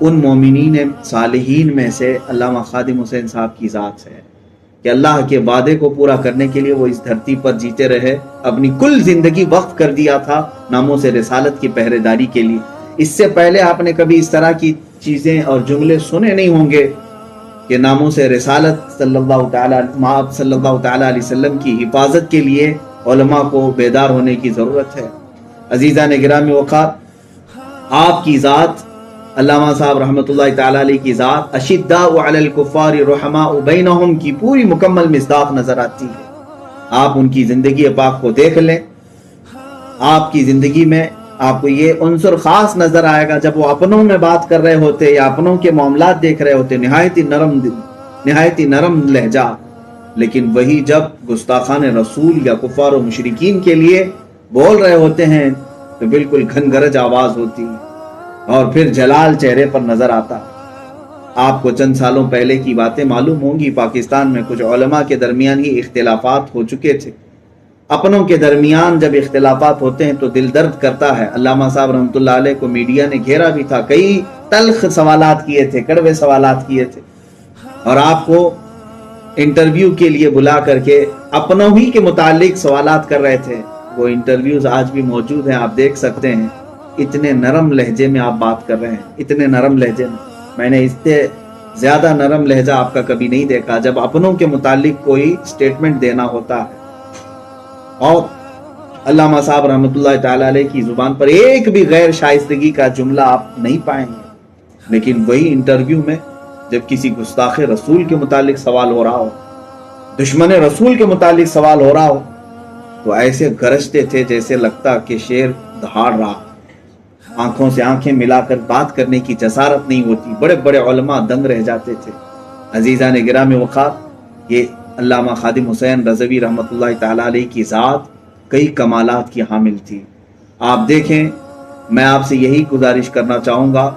ان مومنین صالحین میں سے علامہ خادم حسین صاحب کی ذات ہے کہ اللہ کے وعدے کو پورا کرنے کے لیے وہ اس دھرتی پر جیتے رہے، اپنی کل زندگی وقف کر دیا تھا ناموس رسالت کی پہرے داری کے لیے۔ اس سے پہلے آپ نے کبھی اس طرح کی چیزیں اور جملے سنے نہیں ہوں گے کہ ناموس رسالت صلی اللہ تعالی علیہ وسلم کی حفاظت کے لیے علماء کو بیدار ہونے کی ضرورت ہے۔ عزیزان گرامی وقار، آپ کی ذات علامہ صاحب رحمۃ اللہ تعالی علیہ کی ذات اشداء علی الکفار رحماء بینہم کی پوری مکمل مصداق نظر آتی ہے۔ آپ ان کی زندگی پاک کو دیکھ لیں، آپ کی زندگی میں آپ کو یہ عنصر خاص نظر آئے گا جب وہ اپنوں میں بات کر رہے ہوتے یا اپنوں کے معاملات دیکھ رہے ہوتے، نہایت نرم لہجہ، لیکن وہی جب گستاخان رسول یا کفار و مشرکین کے لیے بول رہے ہوتے ہیں تو بالکل گھن گرج آواز ہوتی اور پھر جلال چہرے پر نظر آتا۔ آپ کو چند سالوں پہلے کی باتیں معلوم ہوں گی، پاکستان میں کچھ علماء کے درمیان ہی اختلافات ہو چکے تھے۔ اپنوں کے درمیان جب اختلافات ہوتے ہیں تو دل درد کرتا ہے۔ علامہ صاحب رحمۃ اللہ علیہ کو میڈیا نے گھیرا بھی تھا، کئی تلخ سوالات کیے تھے، کڑوے سوالات کیے تھے، اور آپ کو انٹرویو کے لیے بلا کر کے اپنوں ہی کے متعلق سوالات کر رہے تھے۔ وہ انٹرویوز آج بھی موجود ہیں، آپ دیکھ سکتے ہیں۔ اتنے نرم لہجے میں آپ بات کر رہے ہیں، اتنے نرم لہجے میں نے اس سے زیادہ نرم لہجہ آپ کا کبھی نہیں دیکھا جب اپنوں کے متعلق کوئی سٹیٹمنٹ دینا ہوتا ہے۔ اور علامہ صاحب رحمۃ اللہ تعالی علیہ کی زبان پر ایک بھی غیر شائستگی کا جملہ آپ نہیں پائیں گے، لیکن وہی انٹرویو میں جب کسی گستاخ رسول کے متعلق سوال ہو رہا ہو، دشمن رسول کے متعلق سوال ہو رہا ہو، تو ایسے گرجتے تھے جیسے لگتا کہ شیر دہاڑ رہا، آنکھوں سے آنکھیں ملا کر بات کرنے کی جسارت نہیں ہوتی، بڑے بڑے علماء دنگ رہ جاتے تھے۔ عزیزان گرامی وقار، یہ علامہ خادم حسین رضوی رحمۃ اللہ تعالی علیہ کی ذات کئی کمالات کی حامل تھی۔ آپ دیکھیں، میں آپ سے یہی گزارش کرنا چاہوں گا،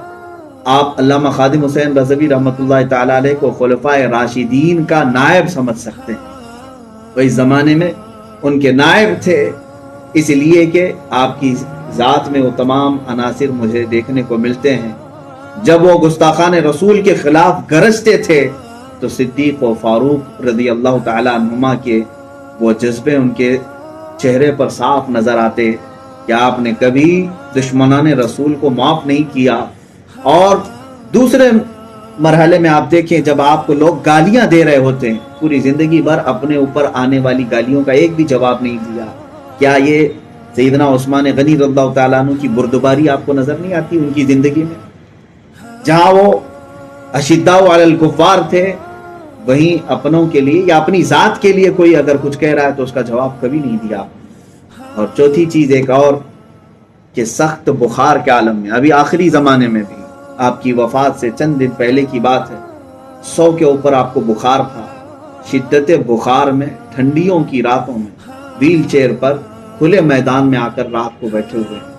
آپ علامہ خادم حسین رضوی رحمۃ اللہ تعالی علیہ کو خلفائے راشدین کا نائب سمجھ سکتے ہیں۔ وہ اس زمانے میں ان کے نائب تھے، اس لیے کہ آپ کی ذات میں وہ تمام عناصر مجھے دیکھنے کو ملتے ہیں۔ جب وہ گستاخان رسول کے خلاف گرجتے تھے تو صدیق و فاروق رضی اللہ تعالی عنہما کے وہ جذبے ان کے چہرے پر صاف نظر آتے کہ آپ نے کبھی دشمنان رسول کو معاف نہیں کیا۔ اور دوسرے مرحلے میں آپ دیکھیں، جب آپ کو لوگ گالیاں دے رہے ہوتے ہیں، پوری زندگی بھر اپنے اوپر آنے والی گالیوں کا ایک بھی جواب نہیں دیا۔ کیا یہ سیدنا عثمان غنی رضی اللہ تعالیٰ عنہ کی بردباری آپ کو نظر نہیں آتی ان کی زندگی میں؟ جہاں وہ اشداء علی الکفار تھے، وہیں اپنوں کے لیے یا اپنی ذات کے لیے کوئی اگر کچھ کہہ رہا ہے تو اس کا جواب کبھی نہیں دیا۔ اور چوتھی چیز ایک اور کہ سخت بخار کے عالم میں، ابھی آخری زمانے میں بھی آپ کی وفات سے چند دن پہلے کی بات ہے، 100 کے اوپر آپ کو بخار تھا۔ شدت بخار میں ٹھنڈیوں کی راتوں میں ویل چیئر پر کھلے میدان میں آ کر رات کو بیٹھے ہوئے ہیں،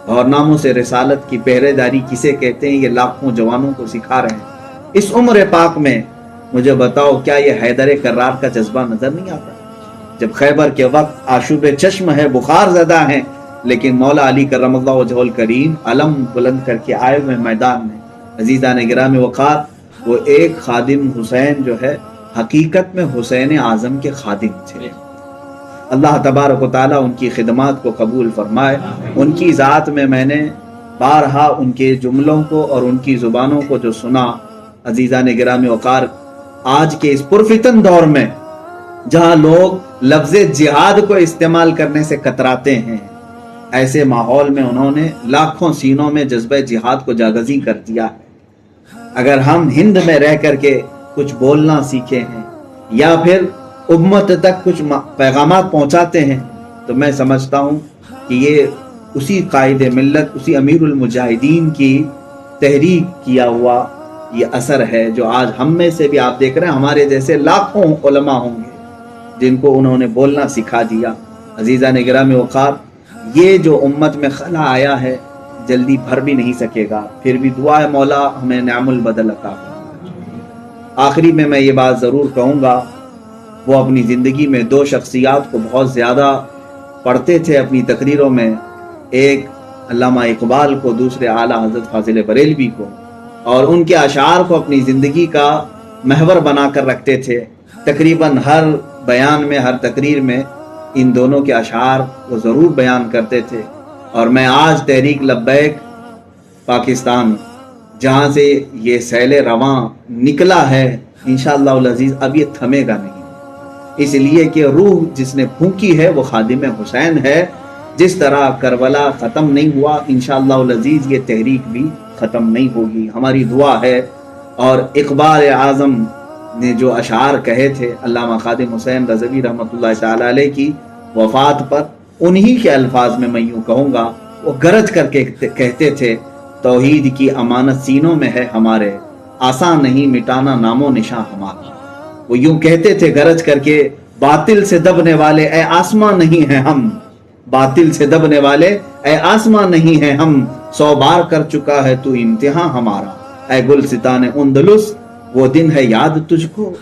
اور ناموس رسالت کی پہرے داری کسے کہتے ہیں یہ لاکھوں جوانوں کو سکھا رہے ہیں۔ اس عمر پاک میں مجھے بتاؤ، کیا یہ حیدر کرار کا جذبہ نظر نہیں آتا؟ جب خیبر کے وقت آشوب چشم ہے، بخار زدہ ہیں، لیکن مولا علی کرم اللہ وجہہ الکریم علم بلند کر کے آئے ہوئے میدان میں۔ عزیزان گرامی وقار، وہ ایک خادم حسین جو ہے حقیقت میں حسین اعظم کے خادم تھے۔ اللہ تبارک و تعالیٰ ان کی خدمات کو قبول فرمائے۔ ان کی ذات میں نے بارہا ان کے جملوں کو اور ان کی زبانوں کو جو سنا، عزیزان گرامی وقار، آج کے اس پرفتن دور میں جہاں لوگ لفظ جہاد کو استعمال کرنے سے کتراتے ہیں، ایسے ماحول میں انہوں نے لاکھوں سینوں میں جذبہ جہاد کو جاگزی کر دیا ہے۔ اگر ہم ہند میں رہ کر کے کچھ بولنا سیکھے ہیں یا پھر امت تک کچھ پیغامات پہنچاتے ہیں، تو میں سمجھتا ہوں کہ یہ اسی قائد ملت، اسی امیر المجاہدین کی تحریک کیا ہوا یہ اثر ہے، جو آج ہم میں سے بھی آپ دیکھ رہے ہیں ہمارے جیسے لاکھوں علماء ہوں گے جن کو انہوں نے بولنا سکھا دیا۔ عزیزان گرامی وقار، یہ جو امت میں خلا آیا ہے جلدی بھر بھی نہیں سکے گا، پھر بھی دعا ہے مولا ہمیں نعم البدل عطا فرمائے۔ آخری میں یہ بات ضرور کہوں گا، وہ اپنی زندگی میں 2 شخصیات کو بہت زیادہ پڑھتے تھے اپنی تقریروں میں، ایک علامہ اقبال کو، دوسرے اعلیٰ حضرت فاضل بریلوی کو، اور ان کے اشعار کو اپنی زندگی کا محور بنا کر رکھتے تھے۔ تقریباً ہر بیان میں، ہر تقریر میں ان دونوں کے اشعار وہ ضرور بیان کرتے تھے۔ اور میں آج تحریک لبیک پاکستان، جہاں سے یہ سیل رواں نکلا ہے، انشاءاللہ العزیز اب یہ تھمے گا نہیں، اس لیے کہ روح جس نے پھونکی ہے وہ خادم حسین ہے۔ جس طرح کربلا ختم نہیں ہوا، انشاءاللہ العزیز یہ تحریک بھی ختم نہیں ہوگی، ہماری دعا ہے۔ اور اقبال اعظم نے جو اشعار کہے تھے علامہ خادم حسین رضوی رحمۃ اللہ تعالی علیہ کی وفات پر، انہی کے الفاظ میں یوں کہوں گا، وہ گرج کر کے کہتے تھے، توحید کی امانت سینوں میں ہے ہمارے، آسان نہیں مٹانا نام و نشاں ہمارا۔ وہ یوں کہتے تھے گرج کر کے، باطل سے دبنے والے اے آسمان نہیں ہیں ہم، باطل سے دبنے والے اے آسمان نہیں ہیں ہم، 100 بار کر چکا ہے تو امتحان ہمارا۔ اے گلستان اندلس وہ دن ہے یاد تجھ کو،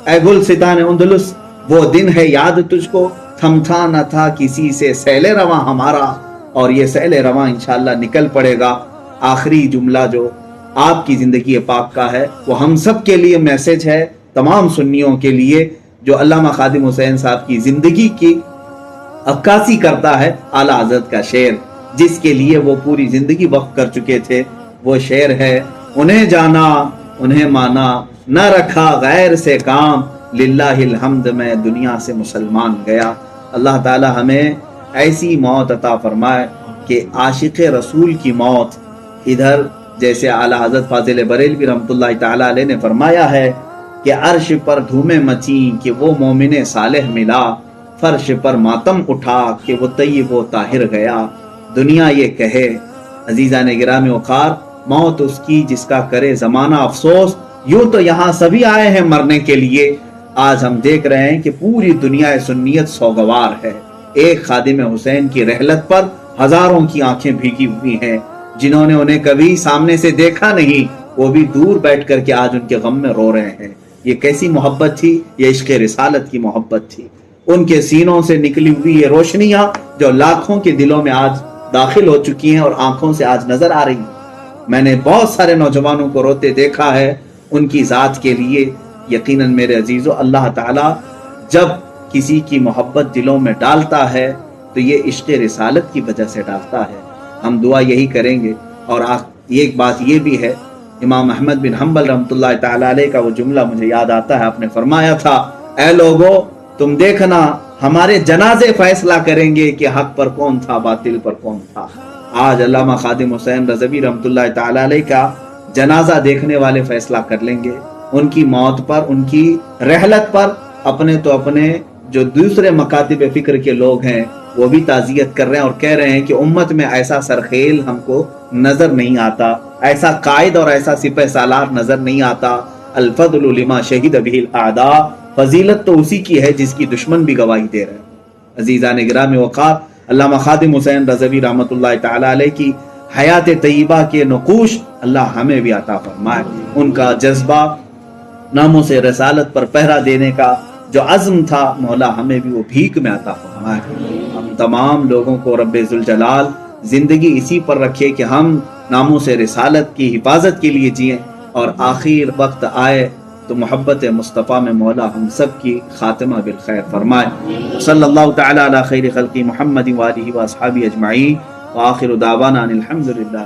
اے گلستان اندلس وہ دن ہے یاد تجھ کو، تھمتا نہ تھا کسی سے سیل رواں ہمارا۔ اور یہ سیل رواں انشاءاللہ نکل پڑے گا۔ آخری جملہ جو آپ کی زندگی پاک کا ہے، وہ ہم سب کے لیے میسج ہے، تمام سنیوں کے لیے، جو علامہ خادم حسین صاحب کی زندگی کی عکاسی کرتا ہے۔ اعلیٰ حضرت کا شعر جس کے لیے وہ پوری زندگی وقف کر چکے تھے، وہ شعر ہے، انہیں جانا انہیں مانا، نہ رکھا غیر سے کام، للہ الحمد میں دنیا سے مسلمان گیا۔ اللہ تعالی ہمیں ایسی موت عطا فرمائے کہ عاشق رسول کی موت، ادھر جیسے اعلیٰ حضرت فاضل بریلوی رحمۃ اللہ تعالی علیہ نے فرمایا ہے کہ عرش پر دھومیں مچیں کہ وہ مومن صالح ملا، فرش پر ماتم اٹھا کہ وہ طیب و طاہر گیا۔ دنیا یہ کہے عزیزان گرامی وقار، موت اس کی جس کا کرے زمانہ افسوس، یوں تو یہاں سبھی آئے ہیں مرنے کے لیے۔ آج ہم دیکھ رہے ہیں کہ پوری دنیا سنیت سوگوار ہے، ایک خادم حسین کی رحلت پر ہزاروں کی آنکھیں بھیگی ہوئی ہیں۔ جنہوں نے انہیں کبھی سامنے سے دیکھا نہیں، وہ بھی دور بیٹھ کر کے آج ان کے غم میں رو رہے ہیں۔ یہ کیسی محبت تھی؟ یہ عشق رسالت کی محبت تھی۔ ان کے سینوں سے نکلی ہوئی یہ روشنیاں جو لاکھوں کے دلوں میں آج داخل ہو چکی ہیں اور آنکھوں سے آج نظر آ رہی ہیں۔ میں نے بہت سارے نوجوانوں کو روتے دیکھا ہے ان کی ذات کے لیے۔ یقیناً میرے عزیزو، اللہ تعالیٰ جب کسی کی محبت دلوں میں ڈالتا ہے تو یہ عشق رسالت کی وجہ سے ڈالتا ہے۔ ہم دعا یہی کریں گے۔ اور ایک بات یہ بھی ہے، امام احمد بن حنبل رحمۃ اللہ تعالی علیہ کا وہ جملہ مجھے یاد آتا ہے، آپ نے فرمایا تھا، اے لوگو تم دیکھنا ہمارے جنازے فیصلہ کریں گے کہ حق پر کون تھا، باطل پر کون تھا۔ آج علامہ خادم حسین رضوی رحمۃ اللہ تعالی علیہ کا جنازہ دیکھنے والے فیصلہ کر لیں گے۔ ان کی موت پر، ان کی رحلت پر اپنے تو اپنے جو دوسرے مکاتب فکر کے لوگ ہیں وہ بھی تعزیت کر رہے ہیں اور کہہ رہے ہیں کہ امت میں ایسا سرخیل ہم کو نظر نہیں آتا، ایسا قائد اور ایسا سپہ سالار نظر نہیں آتا۔ الفضل لما شہد بہ الاعداء، فضیلت تو اسی کی ہے جس کی دشمن بھی گواہی دے رہے ہیں۔ عزیزان گرامی وقار، علامہ خادم حسین رضوی رحمۃ اللہ تعالی علیہ کی حیات طیبہ کے نقوش اللہ ہمیں بھی عطا فرمائے۔ ان کا جذبہ ناموں سے رسالت پر پہرا دینے کا جو عزم تھا، مولا ہمیں بھی وہ بھیک میں عطا فرمائے۔ ہم تمام لوگوں کو رب ذوالجلال زندگی اسی پر رکھے کہ ہم ناموں سے رسالت کی حفاظت کے لیے جئیں، اور آخر وقت آئے تو محبت مصطفیٰ میں مولا ہم سب کی خاتمہ بالخیر فرمائے۔ صلی اللہ تعالی علی خیر خلق محمد وآلہ واصحابہ اجمعین، وآخر دعوانا ان الحمد للہ۔